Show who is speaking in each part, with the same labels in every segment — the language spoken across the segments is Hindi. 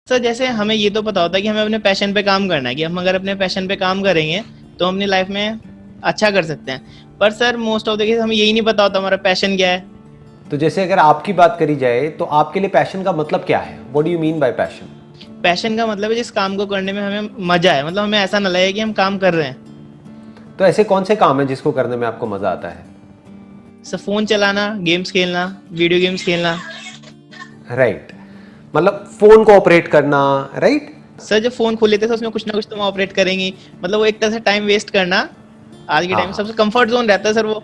Speaker 1: सर जैसे हमें ये तो पता होता है कि हमें अपने पैशन पे काम करना है, कि हम अगर अपने पैशन पे काम करेंगे तो हम अपनी लाइफ में अच्छा कर सकते हैं। पर sir most of the case हमें यही नहीं पता होता हमारा पैशन क्या है।
Speaker 2: तो जैसे अगर आपकी बात करी जाए तो आपके लिए पैशन का मतलब क्या है? What do you mean by passion?
Speaker 1: Passion का मतलब है जिस काम को करने में हमें मजा है, मतलब हमें ऐसा ना लगे कि हम काम कर रहे हैं।
Speaker 2: तो ऐसे कौन से काम है जिसको करने में आपको मजा आता है?
Speaker 1: सर फोन चलाना, गेम्स खेलना, वीडियो गेम्स खेलना।
Speaker 2: राइट, मतलब फोन को ऑपरेट करना, राइट?
Speaker 1: सर जब फोन खोल लेते हैं तो उसमें कुछ ना कुछ तो हम ऑपरेट करेंगे, मतलब वो एक तरह से टाइम वेस्ट करना आज के टाइम में
Speaker 2: हाँ
Speaker 1: सबसे कंफर्ट जोन रहता है सर वो,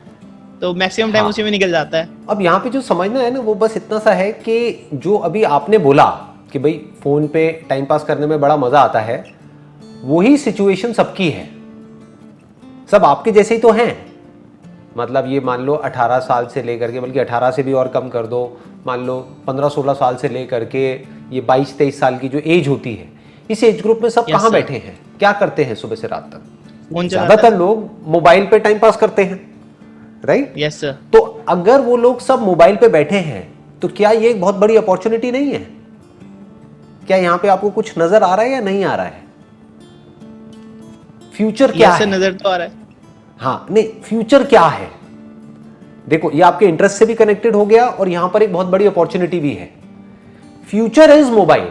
Speaker 1: तो मैक्सिमम टाइम
Speaker 2: हाँ।
Speaker 1: उसी में निकल जाता है।
Speaker 2: अब यहाँ पे जो समझना है ना वो बस इतना सा है कि जो अभी आपने बोला कि भाई फोन पे टाइम पास करने में बड़ा मजा आता है, वही सिचुएशन सबकी है, सब आपके जैसे ही तो हैं। मतलब ये मान लो 18 साल से लेकर के, बल्कि 18 से भी और कम कर दो, मान लो 15-16 साल से लेकर के ये 22-23 साल की जो एज होती है, इस एज ग्रुप में सब
Speaker 1: Yes,
Speaker 2: कहाँ
Speaker 1: sir.
Speaker 2: बैठे हैं, क्या करते हैं सुबह से रात तक?
Speaker 1: फोन चलाता
Speaker 2: ज्यादातर लोग मोबाइल पे टाइम पास करते हैं, राइट?
Speaker 1: Yes sir.
Speaker 2: तो अगर वो लोग सब मोबाइल पे बैठे हैं तो क्या ये एक बहुत बड़ी अपॉर्चुनिटी नहीं है? क्या यहां पे आपको कुछ नजर आ रहा है या नहीं आ रहा है? फ्यूचर क्या
Speaker 1: यस सर,
Speaker 2: है?
Speaker 1: नजर तो आ रहा है।
Speaker 2: हाँ नहीं, फ्यूचर क्या है? देखो ये आपके इंटरेस्ट से भी कनेक्टेड हो गया और यहां पर एक बहुत बड़ी अपॉर्चुनिटी भी है। Future is mobile.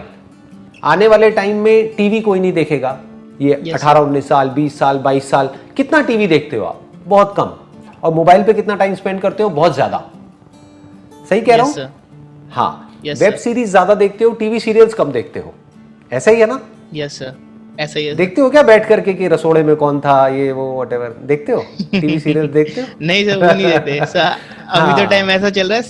Speaker 2: आने वाले टाइम में टीवी कोई नहीं देखेगा। ये 18-19 साल, 20 साल, 22 साल, कितना टीवी देखते हो आप? बहुत कम। और मोबाइल पे कितना टाइम स्पेंड करते हो? बहुत ज्यादा। सही कह रहा हूं? हाँ। वेब सीरीज ज्यादा देखते हो, टीवी सीरियल्स कम देखते हो, ऐसा ही है ना?
Speaker 1: यस सर, ऐसा ही है।
Speaker 2: देखते हो क्या बैठ करके कि रसोड़े में कौन था, ये वो व्हाटएवर देखते हो? टीवी सीरियल देखते हो?
Speaker 1: नहीं सर, वो नहीं देते सर। अभी तो टाइम ऐसा चल रहा है,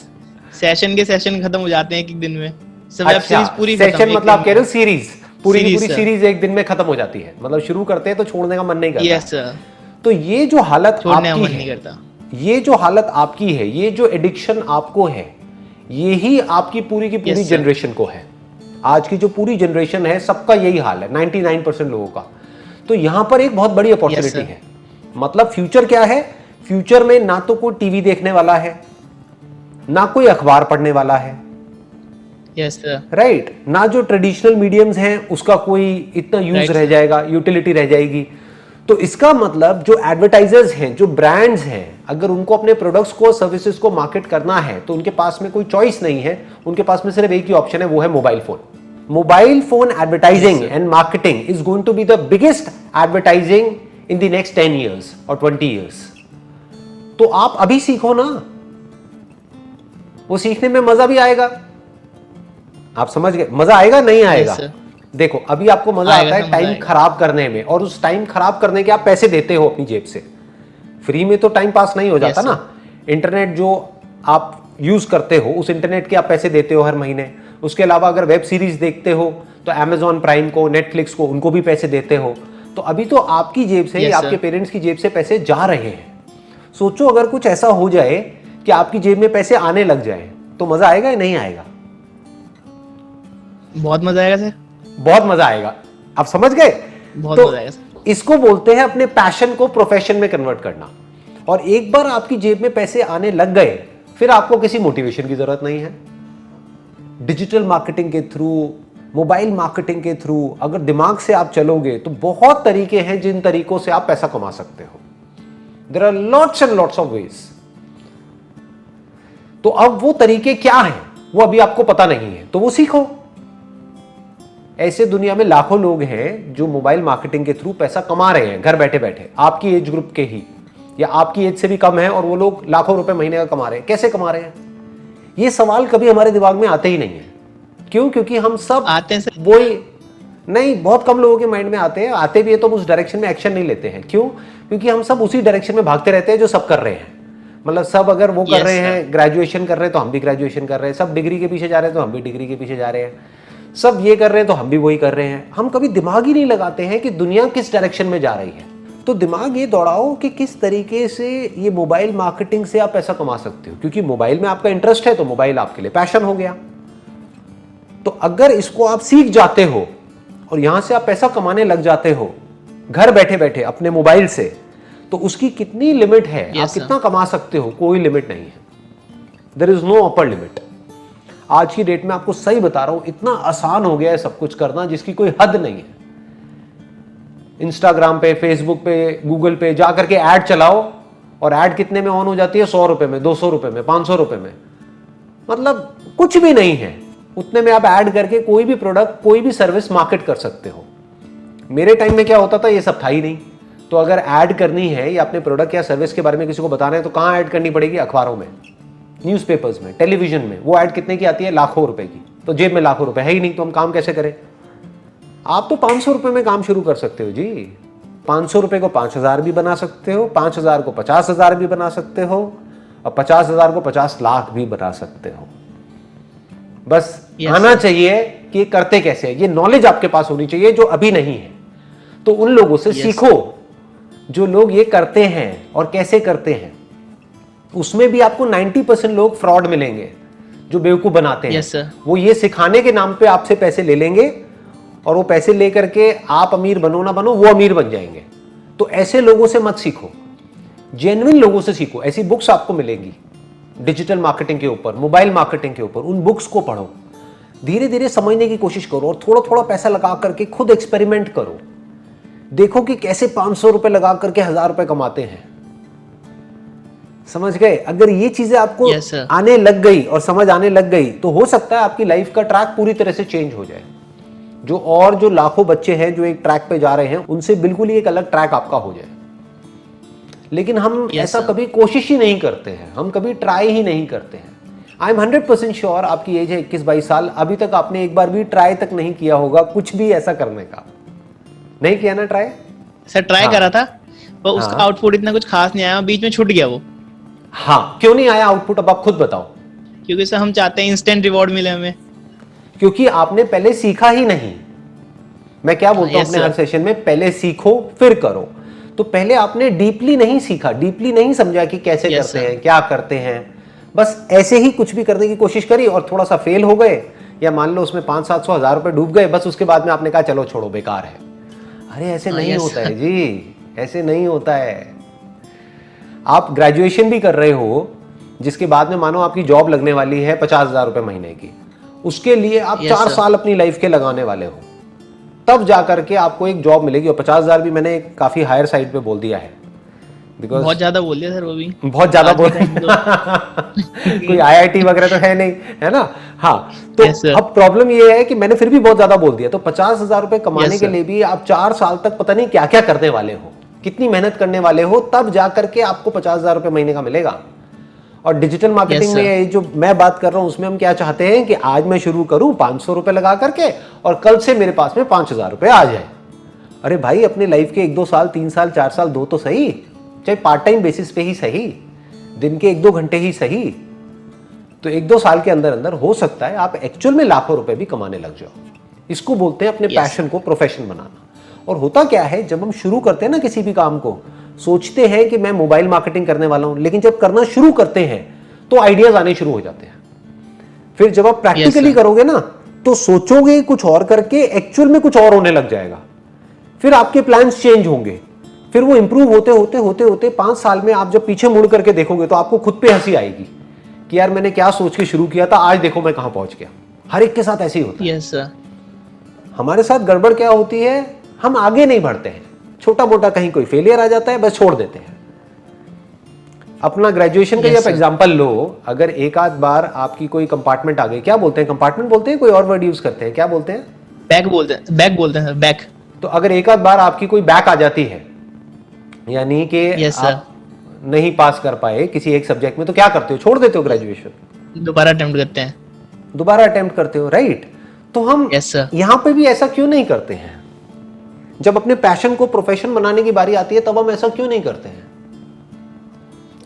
Speaker 1: सेशन के सेशन खत्म हो जाते हैं एक दिन में। सब वेब सीरीज पूरी खत्म।
Speaker 2: सेशन मतलब आप कह रहे हो सीरीज, पूरी की पूरी सीरीज एक दिन में खत्म हो जाती है, मतलब शुरू करते हैं तो छोड़ने का मन नहीं करता।
Speaker 1: Yes sir.
Speaker 2: तो ये जो हालत
Speaker 1: छोड़ने का
Speaker 2: आपकी
Speaker 1: मन
Speaker 2: है,
Speaker 1: नहीं करता।
Speaker 2: ये जो हालत आपकी है, ये जो एडिक्शन आपको है, यही आपकी पूरी की पूरी जनरेशन को है। आज की जो पूरी जनरेशन है सबका यही हाल है, 99% लोगों का। तो यहां पर एक बहुत बड़ी अपॉर्चुनिटी है। मतलब फ्यूचर क्या है? फ्यूचर में ना तो कोई टीवी देखने वाला है, ना कोई अखबार पढ़ने वाला है,
Speaker 1: यस सर,
Speaker 2: राइट? ना जो ट्रेडिशनल मीडियम्स हैं उसका कोई इतना यूज रह जाएगा, यूटिलिटी रह जाएगी। तो इसका मतलब जो एडवर्टाइजर्स हैं, जो ब्रांड्स हैं, अगर उनको अपने प्रोडक्ट्स को, सर्विसेज को मार्केट करना है तो उनके पास में कोई चॉइस नहीं है, उनके पास में सिर्फ एक ही ऑप्शन है, वो है mobile phone. Mobile phone advertising and marketing is going to be the biggest advertising in the next 10 years और 20 years। तो आप अभी सीखो ना, वो सीखने में मजा भी आएगा। आप समझ गए? मजा आएगा नहीं आएगा? देखो अभी आपको मजा आता है टाइम खराब करने में, और उस टाइम खराब करने के आप पैसे देते हो अपनी जेब से। फ्री में तो टाइम पास नहीं हो जाता ना। इंटरनेट जो आप यूज करते हो, उस इंटरनेट के आप पैसे देते हो हर महीने। उसके अलावा अगर वेब सीरीज देखते हो तो अमेजॉन प्राइम को, नेटफ्लिक्स को, उनको भी पैसे देते हो। तो अभी तो आपकी जेब से, आपके पेरेंट्स की जेब से पैसे जा रहे हैं। सोचो अगर कुछ ऐसा हो जाए कि आपकी जेब में पैसे आने लग जाए तो मजा आएगा या नहीं आएगा?
Speaker 1: बहुत मजा आएगा सर,
Speaker 2: बहुत मजा आएगा। आप समझ गए?
Speaker 1: बहुत
Speaker 2: तो
Speaker 1: मजा आएगा सर।
Speaker 2: इसको बोलते हैं अपने पैशन को प्रोफेशन में कन्वर्ट करना। और एक बार आपकी जेब में पैसे आने लग गए, फिर आपको किसी मोटिवेशन की जरूरत नहीं है। डिजिटल मार्केटिंग के थ्रू, मोबाइल मार्केटिंग के थ्रू अगर दिमाग से आप चलोगे तो बहुत तरीके हैं जिन तरीकों से आप पैसा कमा सकते हो। There are lots and lots of ways. तो अब वो तरीके क्या हैं वो अभी आपको पता नहीं है, तो वो सीखो। ऐसे दुनिया में लाखों लोग हैं जो मोबाइल मार्केटिंग के थ्रू पैसा कमा रहे हैं घर बैठे बैठे, आपकी एज ग्रुप के ही, या आपकी एज से भी कम है, और वो लोग लाखों रुपए महीने का कमा रहे हैं। कैसे कमा रहे हैं? ये सवाल कभी हमारे दिमाग में आते ही नहीं है। क्यों? क्योंकि हम सब
Speaker 1: आते हैं
Speaker 2: वही नहीं, बहुत कम लोगों के माइंड में आते हैं। आते भी है तो उस डायरेक्शन में एक्शन नहीं लेते हैं। क्यों? क्योंकि हम सब उसी डायरेक्शन में भागते रहते हैं जो सब कर रहे हैं। मतलब सब अगर वो कर रहे हैं, ग्रेजुएशन कर रहे हैं तो हम भी ग्रेजुएशन कर रहे हैं, सब डिग्री के पीछे जा रहे हैं तो हम भी डिग्री के पीछे जा रहे हैं, सब ये कर रहे हैं तो हम भी वही कर रहे हैं। हम कभी दिमाग ही नहीं लगाते हैं कि दुनिया किस डायरेक्शन में जा रही है। तो दिमाग ये दौड़ाओ कि किस तरीके से ये मोबाइल मार्केटिंग से आप पैसा कमा सकते हो। क्योंकि मोबाइल में आपका इंटरेस्ट है तो मोबाइल आपके लिए पैशन हो गया। तो अगर इसको आप सीख जाते हो और यहां से आप पैसा कमाने लग जाते हो घर बैठे बैठे अपने मोबाइल से, तो उसकी कितनी लिमिट है, आप कितना कमा सकते हो? कोई लिमिट नहीं है। There is no upper limit. आज की डेट में आपको सही बता रहा हूं, इतना आसान हो गया है सब कुछ करना जिसकी कोई हद नहीं है। इंस्टाग्राम पे, फेसबुक पे, गूगल पे जा करके ऐड चलाओ और ऐड कितने में ऑन हो जाती है? 100 रुपए में, 200 रुपए में, 500 रुपए में, मतलब कुछ भी नहीं है। उतने में आप ऐड करके कोई भी प्रोडक्ट, कोई भी सर्विस मार्केट कर सकते हो। मेरे टाइम में क्या होता था, ये सब था ही नहीं। तो अगर ऐड करनी है या अपने प्रोडक्ट या सर्विस के बारे में किसी को बताना है तो कहाँ ऐड करनी पड़ेगी? अखबारों में, न्यूज़पेपर्स में, टेलीविजन में। वो ऐड कितने की आती है? लाखों रुपए की। तो जेब में लाखों रुपए है ही नहीं, तो हम काम कैसे करें? आप तो 500 रुपए में काम शुरू कर सकते हो जी। 500 रुपए को 5000 भी बना सकते हो, 5000 को 50,000 भी बना सकते हो, और 50,000 को 50 लाख भी बना सकते हो। बस आना चाहिए कि ये करते कैसे है, ये नॉलेज आपके पास होनी चाहिए जो अभी नहीं है। तो उन लोगों से सीखो जो लोग ये करते हैं और कैसे करते हैं। उसमें भी आपको 90% लोग फ्रॉड मिलेंगे जो बेवकूफ बनाते हैं। वो ये सिखाने के नाम पे आपसे पैसे ले लेंगे और वो पैसे लेकर के आप अमीर बनो ना बनो, वो अमीर बन जाएंगे। तो ऐसे लोगों से मत सीखो, जेन्युइन लोगों से सीखो। ऐसी बुक्स आपको मिलेंगी डिजिटल मार्केटिंग के ऊपर, मोबाइल मार्केटिंग के ऊपर। उन बुक्स को पढ़ो, धीरे धीरे समझने की कोशिश करो और थोड़ा थोड़ा पैसा लगा करके खुद एक्सपेरिमेंट करो। देखो कि कैसे 500 रुपए लगा करके 1000 रुपए कमाते हैं। समझ गए? अगर ये चीजें आपको आने लग गई और समझ आने लग गई तो हो सकता है आपकी लाइफ का ट्रैक पूरी तरह से चेंज हो जाए। जो लाखों बच्चे हैं जो एक ट्रैक पे जा रहे हैं, उनसे बिल्कुल ही एक अलग ट्रैक आपका हो जाए। लेकिन हम ऐसा कभी कोशिश ही नहीं करते हैं, हम कभी ट्राई ही नहीं करते हैं। आई एम 100% श्योर, आपकी एज है 21-22 साल, अभी तक आपने एक बार भी ट्राई तक नहीं किया होगा कुछ भी ऐसा करने का। नहीं किया ना ट्राई?
Speaker 1: सर ट्राई करा था पर उसका आउटपुट इतना कुछ खास नहीं आया, बीच में छूट गया वो।
Speaker 2: हाँ, क्यों नहीं आया आउटपुट? अब आप खुद बताओ।
Speaker 1: क्योंकि सर हम चाहते हैं इंस्टेंट रिवॉर्ड मिले हमें।
Speaker 2: क्योंकि आपने पहले सीखा ही नहीं। मैं क्या बोलता हूं अपने हर सेशन में, पहले सीखो फिर करो। तो पहले आपने डीपली नहीं सीखा, डीपली नहीं समझा कि कैसे करते हैं, क्या करते हैं। बस ऐसे ही कुछ भी करने की कोशिश करी और थोड़ा सा फेल हो गए, या मान लो उसमें 500-700 हज़ार रुपए डूब गए, बस उसके बाद में आपने कहा चलो छोड़ो, बेकार है। अरे ऐसे नहीं होता है जी, ऐसे नहीं होता है। आप ग्रेजुएशन भी कर रहे हो, जिसके बाद में मानो आपकी जॉब लगने वाली है 50,000 रुपए महीने की, उसके लिए आप 4 साल अपनी लाइफ के लगाने वाले हो, तब जाकर के आपको एक जॉब मिलेगी। और 50,000 भी मैंने काफी हायर साइड पे बोल दिया है, बिकॉज
Speaker 1: बहुत ज्यादा बोल दिया सर, वो भी
Speaker 2: बहुत ज्यादा बोल कोई IIT वगैरह तो है नहीं, है ना? हाँ, तो अब प्रॉब्लम ये है कि मैंने फिर भी बहुत ज्यादा बोल दिया। तो 50,000 रुपए कमाने के लिए भी आप 4 साल तक पता नहीं क्या क्या करने वाले हो, कितनी मेहनत करने वाले हो, तब जाकर के आपको 50,000 रुपए महीने का मिलेगा। और डिजिटल मार्केटिंग में जो मैं बात कर रहा हूं उसमें हम क्या चाहते हैं कि आज मैं शुरू करूं 500 रुपए लगा करके और कल से मेरे पास में 5,000 रुपए आ जाए। अरे भाई, अपने लाइफ के 1-2 साल, 3 साल, 4 साल दो तो सही, चाहे पार्ट टाइम बेसिस पे ही सही, दिन के 1-2 घंटे ही सही। तो 1-2 साल के अंदर अंदर हो सकता है आप एक्चुअल में लाखों रुपए भी कमाने लग जाओ। इसको बोलते हैं अपने पैशन को प्रोफेशन बनाना। और होता क्या है, जब हम शुरू करते हैं ना किसी भी काम को, सोचते हैं कि मैं मोबाइल मार्केटिंग करने वाला हूं, लेकिन जब करना शुरू करते हैं तो आइडियाज आने शुरू हो जाते हैं। फिर जब आप प्रैक्टिकली करोगे ना तो सोचोगे कुछ और करके एक्चुअल में कुछ और होने लग जाएगा। फिर आपके प्लान्स चेंज होंगे, फिर वो इंप्रूव होते होते होते होते 5 साल में आप जब पीछे मुड़ करके देखोगे तो आपको खुद पे हंसी आएगी कि यार मैंने क्या सोच के शुरू किया था, आज देखो मैं कहां पहुंच गया। हर एक के साथ ऐसे ही होता है।
Speaker 1: Yes sir.
Speaker 2: हमारे साथ गड़बड़ क्या होती है, हम आगे नहीं बढ़ते हैं, छोटा मोटा कहीं कोई फेलियर आ जाता है, बस छोड़ देते हैं। अपना ग्रेजुएशन का आप एग्जांपल लो, अगर एक आध बार आपकी कोई कंपार्टमेंट आ गई, क्या बोलते हैं, कंपार्टमेंट बोलते हैं, कोई और वर्ड यूज करते हैं, क्या बोलते हैं?
Speaker 1: बैक बोलते हैं, बैक बोलते हैं, बैक।
Speaker 2: तो अगर एक आध बार आपकी कोई बैक आ जाती है, यानी कि आप नहीं पास कर पाए किसी एक सब्जेक्ट में, तो क्या करते हो? छोड़ देते हो ग्रेजुएशन,
Speaker 1: दोबारा अटेम्प्ट करते हैं,
Speaker 2: दोबारा अटेम्प्ट करते हो, राइट? तो हम यहां पे भी ऐसा क्यों नहीं करते हैं? जब अपने पैशन को प्रोफेशन बनाने की बारी आती है तब हम ऐसा क्यों नहीं करते हैं?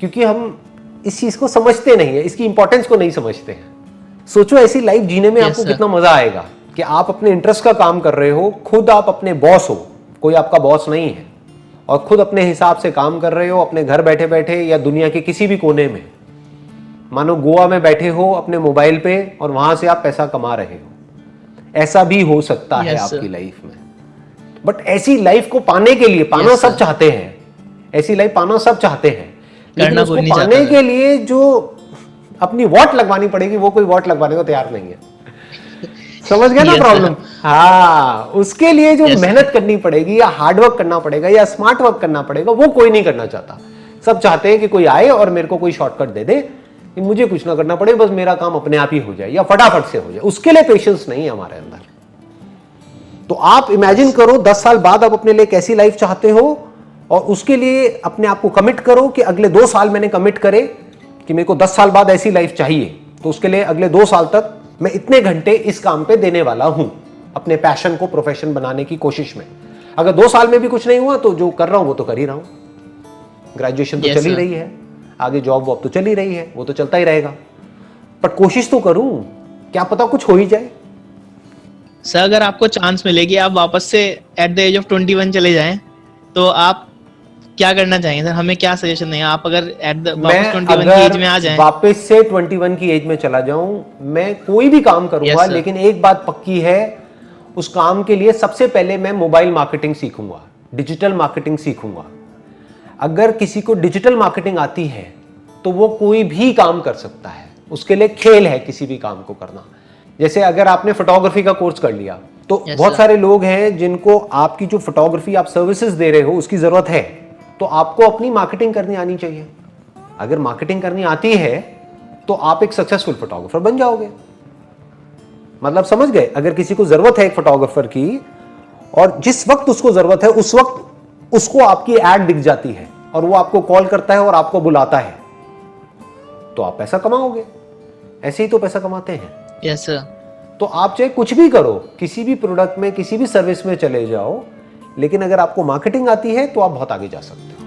Speaker 2: क्योंकि हम इस चीज को समझते नहीं है, इसकी इंपॉर्टेंस को नहीं समझते हैं। सोचो ऐसी लाइफ जीने में आपको कितना मजा आएगा कि आप अपने इंटरेस्ट का काम कर रहे हो, खुद आप अपने बॉस हो, कोई आपका बॉस नहीं है, और खुद अपने हिसाब से काम कर रहे हो, अपने घर बैठे बैठे या दुनिया के किसी भी कोने में, मानो गोवा में बैठे हो अपने मोबाइल पे और वहां से आप पैसा कमा रहे हो। ऐसा भी हो सकता है आपकी लाइफ में। बट ऐसी लाइफ को पाने के लिए, पाना सब चाहते हैं, ऐसी लाइफ पाना सब चाहते हैं, लेकिन उसको पाने के लिए जो अपनी वॉट लगवानी पड़ेगी, वो कोई वॉट लगवाने को तैयार नहीं है। समझ गए ना
Speaker 1: Yes,
Speaker 2: प्रॉब्लम? हाँ, उसके लिए जो
Speaker 1: Yes,
Speaker 2: मेहनत करनी पड़ेगी या हार्डवर्क करना पड़ेगा या स्मार्ट वर्क करना पड़ेगा, वो कोई नहीं करना चाहता। सब चाहते हैं कि कोई आए और मेरे को कोई शॉर्टकट दे दे कि मुझे कुछ ना करना पड़े, बस मेरा काम अपने आप ही हो जाए या फटाफट से हो जाए। उसके लिए पेशेंस नहीं है हमारे अंदर। तो आप इमेजिन करो 10 साल बाद आप अपने लिए कैसी लाइफ चाहते हो, और उसके लिए अपने आप को कमिट करो कि अगले 2 साल मैंने कमिट करे कि मेरे को 10 साल बाद ऐसी लाइफ चाहिए, तो उसके लिए अगले 2 साल तक मैं इतने घंटे इस काम पे देने वाला हूं, अपने पैशन को प्रोफेशन बनाने की कोशिश में। अगर 2 साल में भी कुछ नहीं हुआ तो जो कर रहा हूं वो तो कर ही रहा हूं। ग्रेजुएशन तो
Speaker 1: Yes,
Speaker 2: चल ही
Speaker 1: sir.
Speaker 2: रही है, आगे जॉब वॉब तो चल ही रही है, वो तो चलता ही रहेगा, पर कोशिश तो करूं, क्या पता कुछ हो ही जाए।
Speaker 1: सर अगर आपको चांस मिलेगी आप वापस से एट द एज ऑफ 21 चले जाएं, तो आप क्या करना चाहेंगे सर? हमें क्या सजेशन देंगे आप अगर एट द वापस 21 की एज में आ जाएं?
Speaker 2: वापस से 21 की एज में चला जाऊं, मैं कोई भी काम करूंगा,
Speaker 1: Yes, sir.
Speaker 2: लेकिन एक बात पक्की है, उस काम के लिए सबसे पहले मैं मोबाइल मार्केटिंग सीखूंगा, डिजिटल मार्केटिंग सीखूंगा। अगर किसी को डिजिटल मार्केटिंग आती है तो वो कोई भी काम कर सकता है, उसके लिए खेल है किसी भी काम को करना। जैसे अगर आपने फोटोग्राफी का कोर्स कर लिया तो
Speaker 1: Yes,
Speaker 2: बहुत
Speaker 1: sir.
Speaker 2: सारे लोग हैं जिनको आपकी जो फोटोग्राफी आप सर्विसेज दे रहे हो उसकी जरूरत है, तो आपको अपनी मार्केटिंग करनी आनी चाहिए। अगर मार्केटिंग करनी आती है तो आप एक सक्सेसफुल फोटोग्राफर बन जाओगे। मतलब समझ गए? अगर किसी को जरूरत है एक फोटोग्राफर की और जिस वक्त उसको जरूरत है उस वक्त उसको आपकी एड दिख जाती है और वो आपको कॉल करता है और आपको बुलाता है, तो आप पैसा कमाओगे। ऐसे ही तो पैसा कमाते हैं।
Speaker 1: Yes sir.
Speaker 2: तो आप चाहे कुछ भी करो, किसी भी प्रोडक्ट में, किसी भी सर्विस में चले जाओ, लेकिन अगर आपको मार्केटिंग आती है तो आप बहुत आगे जा सकते हो।